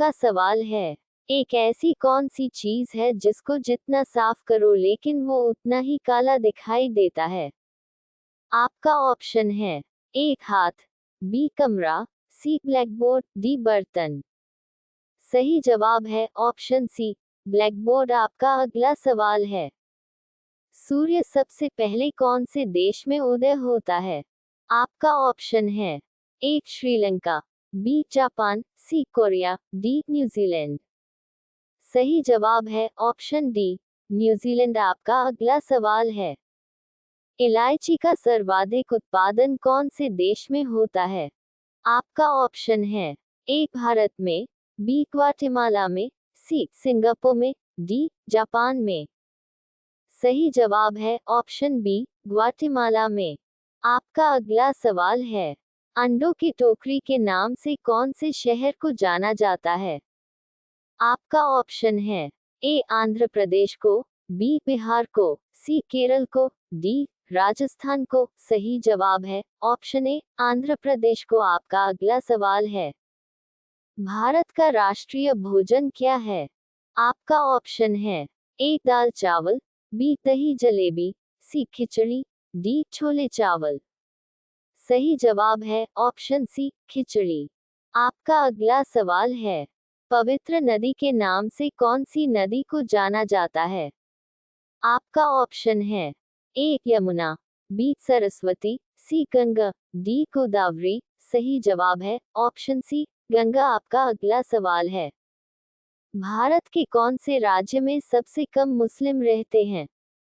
आपका सवाल है, एक ऐसी कौन सी चीज है जिसको जितना साफ करो लेकिन वो उतना ही काला दिखाई देता है? आपका ऑप्शन है, एक हाथ, बी कमरा, सी ब्लैकबोर्ड, डी बर्तन। सही जवाब है ऑप्शन सी, ब्लैकबोर्ड। आपका अगला सवाल है, सूर्य सबसे पहले कौन से देश में उदय होता है? आपका ऑप्शन है, एक Sri Lanka, B Japan, C Korea, D New Zealand. सही जवाब है ऑप्शन डी, न्यूजीलैंड। आपका अगला सवाल है, इलायची का सर्वाधिक उत्पादन कौन से देश में होता है? आपका ऑप्शन है, ए भारत में, बी ग्वाटेमाला में, सी सिंगापुर में, डी जापान में। सही जवाब है ऑप्शन बी, ग्वाटेमाला में। आपका अगला सवाल है, अंडों की टोकरी के नाम से कौन से शहर को जाना जाता है? आपका ऑप्शन है, ए आंध्र प्रदेश को, बी बिहार को, सी केरल को, डी राजस्थान को। सही जवाब है ऑप्शन ए, आंध्र प्रदेश को। आपका अगला सवाल है, भारत का राष्ट्रीय भोजन क्या है? आपका ऑप्शन है, ए दाल चावल, बी दही जलेबी, सी खिचड़ी, डी छोले चावल। सही जवाब है ऑप्शन सी, खिचड़ी। आपका अगला सवाल है, पवित्र नदी के नाम से कौन सी नदी को जाना जाता है? आपका ऑप्शन है, ए यमुना, बी सरस्वती, सी गंगा, डी गोदावरी। सही जवाब है ऑप्शन सी, गंगा। आपका अगला सवाल है, भारत के कौन से राज्य में सबसे कम मुस्लिम रहते हैं?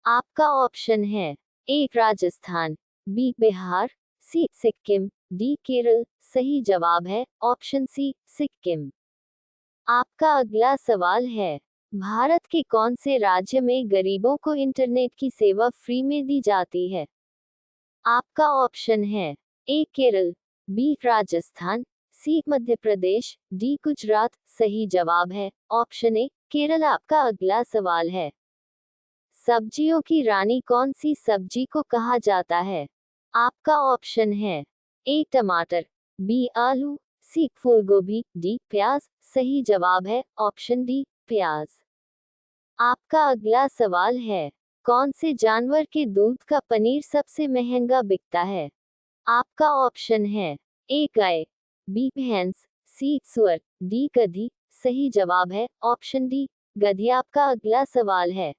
आपका ऑप्शन है, ए राजस्थान, बी बिहार, सी सिक्किम, डी केरल। सही जवाब है ऑप्शन सी, सिक्किम। आपका अगला सवाल है, भारत के कौन से राज्य में गरीबों को इंटरनेट की सेवा फ्री में दी जाती है? आपका ऑप्शन है, ए केरल, बी राजस्थान, सी मध्य प्रदेश, डी गुजरात। सही जवाब है ऑप्शन ए, केरल। आपका अगला सवाल है, सब्जियों की रानी कौन सी सब्जी को कहा जाता है? आपका ऑप्शन है, ए टमाटर, बी आलू, सी फूलगोभी, डी प्याज। सही जवाब है ऑप्शन डी, प्याज। आपका अगला सवाल है, कौन से जानवर के दूध का पनीर सबसे महंगा बिकता है? आपका ऑप्शन है, ए गाय, बी भैंस, सी सुअर, डी गधी। सही जवाब है ऑप्शन डी, गधी। आपका अगला सवाल है,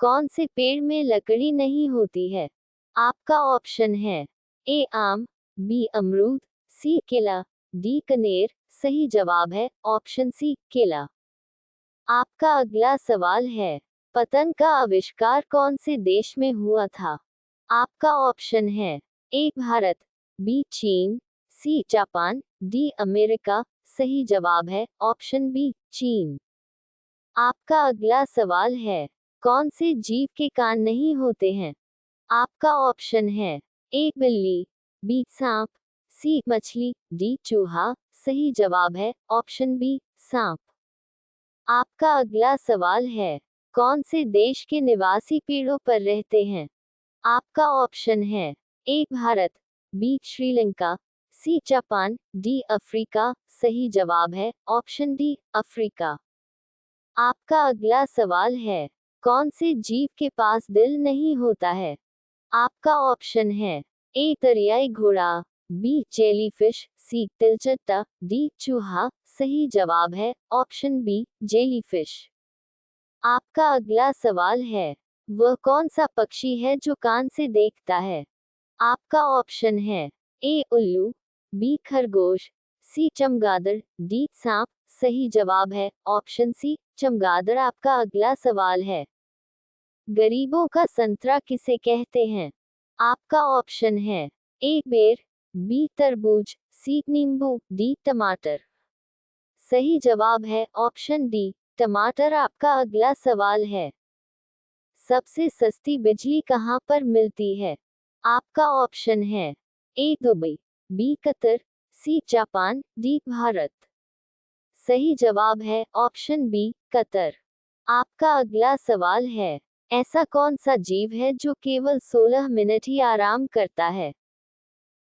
कौन से पेड़ में लकड़ी नहीं होती है? आपका ऑप्शन है, ए आम, बी अमरूद, सी केला, डी कनेर। सही जवाब है ऑप्शन सी, केला। आपका अगला सवाल है, पतंग का आविष्कार कौन से देश में हुआ था? आपका ऑप्शन है, ए भारत, बी चीन, सी जापान, डी अमेरिका। सही जवाब है ऑप्शन बी, चीन। आपका अगला सवाल है, कौन से जीव के कान नहीं होते हैं? आपका ऑप्शन है, ए बिल्ली, बी सांप, सी मछली, डी चूहा। सही जवाब है ऑप्शन बी, सांप। आपका अगला सवाल है, कौन से देश के निवासी पेड़ों पर रहते हैं? आपका ऑप्शन है, A Bharat, B Sri Lanka, C Japan, D Africa. सही जवाब है ऑप्शन डी, अफ्रीका। आपका अगला सवाल है, कौन से जीव के पास दिल नहीं होता है? आपका ऑप्शन है, ए दरियाई घोड़ा, बी जेलीफिश, सी तिलचट्टा, डी चूहा। सही जवाब है ऑप्शन बी, जेलीफिश। आपका अगला सवाल है, वह कौन सा पक्षी है जो कान से देखता है? आपका ऑप्शन है, ए उल्लू, बी खरगोश, सी चमगादड़, डी सांप। सही जवाब है ऑप्शन सी, चमगादड़। आपका अगला सवाल है, गरीबों का संतरा किसे कहते हैं? आपका ऑप्शन है, ए बेर, बी तरबूज, सी नींबू, डी टमाटर। सही जवाब है ऑप्शन डी, टमाटर। आपका अगला सवाल है, सबसे सस्ती बिजली कहाँ पर मिलती है? आपका ऑप्शन है, A Dubai, B Qatar, C Japan, D Bharat. सही जवाब है ऑप्शन बी, कतर। आपका अगला सवाल है, ऐसा कौन सा जीव है जो केवल 16 मिनट ही आराम करता है?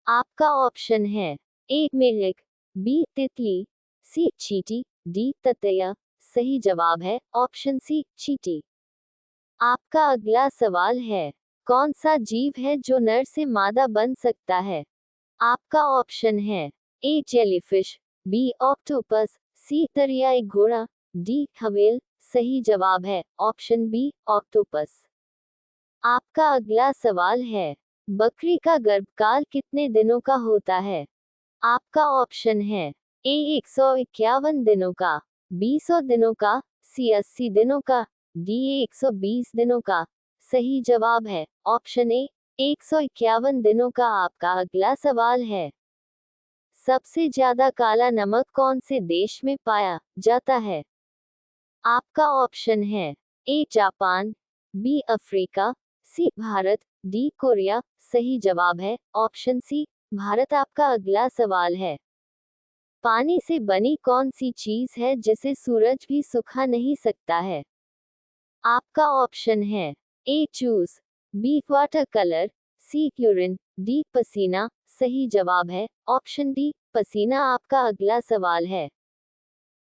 आपका ऑप्शन है, ए मेढक, बी तितली, सी चींटी, डी ततैया। सही जवाब है ऑप्शन सी चींटी। आपका अगला सवाल है, कौन सा जीव है जो नर से मादा बन सकता है? आपका ऑप्शन है ए जेलीफिश, बी ऑक्टोपस, सी दरियाई घोड़ा, डी हवेल। सही जवाब है ऑप्शन बी ऑक्टोपस। आपका अगला सवाल है, बकरी का गर्भकाल कितने दिनों का होता है? आपका ऑप्शन है ए 151 दिनों का, बी 100 दिनों का, सी 80 दिनों का, डी 120 दिनों का। सही जवाब है ऑप्शन ए 151 दिनों का। आपका अगला सवाल है, सबसे ज्यादा काला नमक कौन से देश में पाया जाता है? आपका ऑप्शन है A Japan, B Africa, C Bharat, D Korea. सही जवाब है ऑप्शन सी भारत। आपका अगला सवाल है, पानी से बनी कौन सी चीज है जिसे सूरज भी सुखा नहीं सकता है? आपका ऑप्शन है ए जूस, बी वाटर कलर, सी यूरिन, डी पसीना। सही जवाब है ऑप्शन डी पसीना। आपका अगला सवाल है,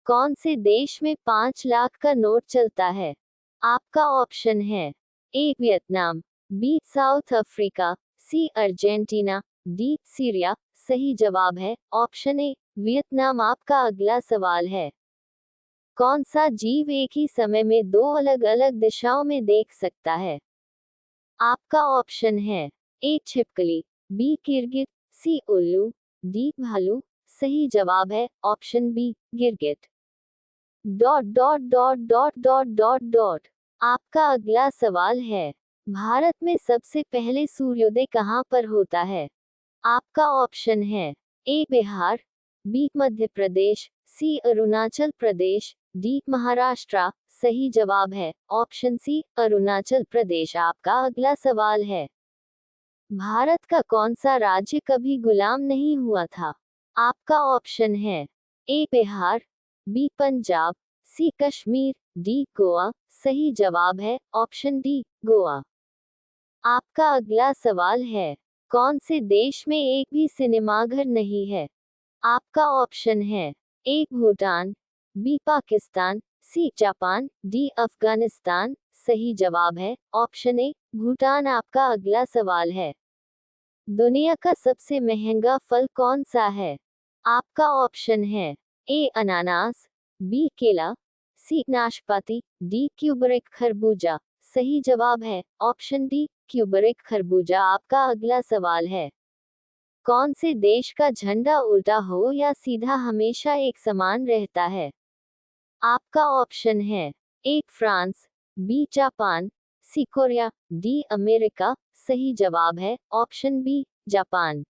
कौन से देश में 5 लाख का नोट चलता है? आपका ऑप्शन है A Vietnam, B South Africa, C Argentina, D Syria. सही जवाब है ऑप्शन ए वियतनाम। आपका अगला सवाल है, कौन सा जीव एक ही समय में 2 अलग अलग दिशाओं में देख सकता है? आपका ऑप्शन है ए छिपकली, बी गिरगिट, सी उल्लू, डी भालू। सही जवाब है ऑप्शन बी गिरगिट। Dot dot dot dot dot dot dot. आपका अगला सवाल है, भारत में सबसे पहले सूर्योदय कहाँ पर होता है? आपका ऑप्शन है ए बिहार, बी मध्य प्रदेश, सी अरुणाचल प्रदेश, डी महाराष्ट्र। सही जवाब है ऑप्शन सी अरुणाचल प्रदेश। आपका अगला सवाल है, भारत का कौन सा राज्य कभी गुलाम नहीं हुआ था? आपका ऑप्शन है ए बिहार, बी पंजाब, सी कश्मीर, डी गोवा। सही जवाब है ऑप्शन डी गोवा। आपका अगला सवाल है, कौन से देश में एक भी सिनेमाघर नहीं है? आपका ऑप्शन है A Bhutan, B Pakistan, C Japan, D Afghanistan. सही जवाब है ऑप्शन ए भूटान। आपका अगला सवाल है, दुनिया का सबसे महंगा फल कौन सा है? आपका ऑप्शन है ए अनानास, बी केला, सी नाशपाती, डी क्यूबरिक खरबूजा। सही जवाब है ऑप्शन डी क्यूबरिक खरबूजा। आपका अगला सवाल है, कौन से देश का झंडा उल्टा हो या सीधा हमेशा एक समान रहता है? आपका ऑप्शन है A France, B Japan, C Korea, D America. सही जवाब है ऑप्शन बी जापान।